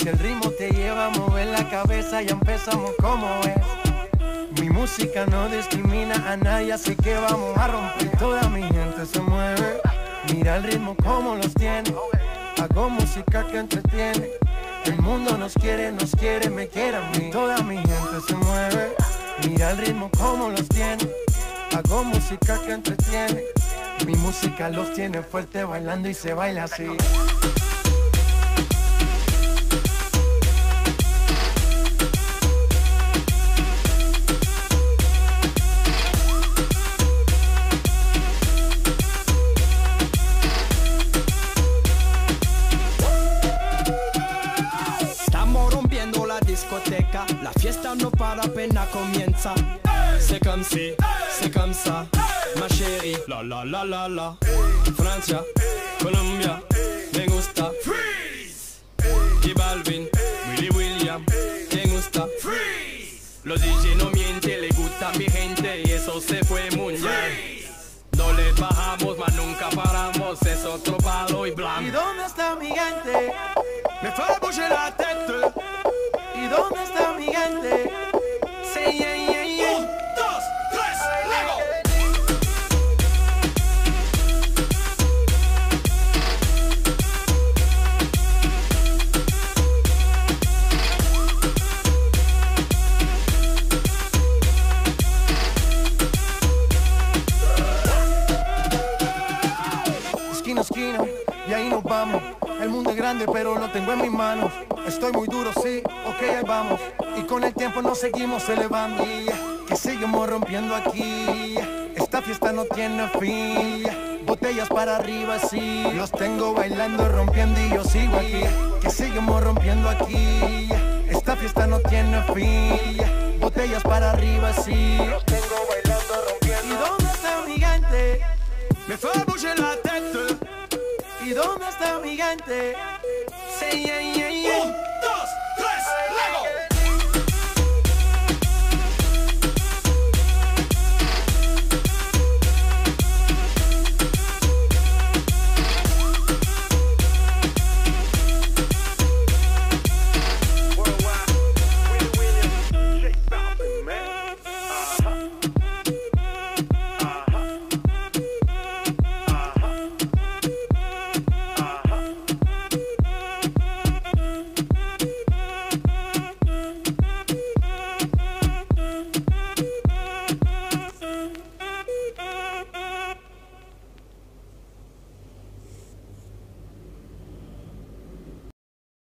Si el ritmo te lleva a mover la cabeza, ya empezamos como es. Mi música no discrimina a nadie, así que vamos a romper. Toda mi gente se mueve, mira el ritmo como los tiene. Hago música que entretiene. El mundo nos quiere, me quiere a mí. Toda mi gente se mueve, mira el ritmo como los tiene. Hago música que entretiene. Mi música los tiene fuerte bailando y se baila así. La fiesta no para, apenas comienza. C'est comme ça, ma chérie. La la la la la. Francia, Colombia, me gusta. Freeze. Y Balvin, Willy William, me gusta. Freeze. Los DJ no mienten, le gusta a mi gente y eso se fue mundial. No le bajamos, mas nunca paramos, es otro palo y blanco. ¿Y dónde está mi gente? Me fait bouger la tête. ¿Y dónde está mi gente? Say yeah, yeah, yeah. 1, 2, 3, Lego. Esquina, esquina, y ahí nos vamos. El mundo es grande, pero lo tengo en mis manos. Estoy muy duro, sí, ok, ahí vamos. Y con el tiempo nos seguimos elevando. Que seguimos rompiendo aquí. Esta fiesta no tiene fin. Botellas para arriba, sí. Los tengo bailando, rompiendo y yo sigo aquí. Que seguimos rompiendo aquí. Esta fiesta no tiene fin. Botellas para arriba, sí. Los tengo bailando, rompiendo. ¿Y dónde está mi gente? Me fait bouger la tête. ¿Y dónde está mi gente? Say yeah, yeah, yeah.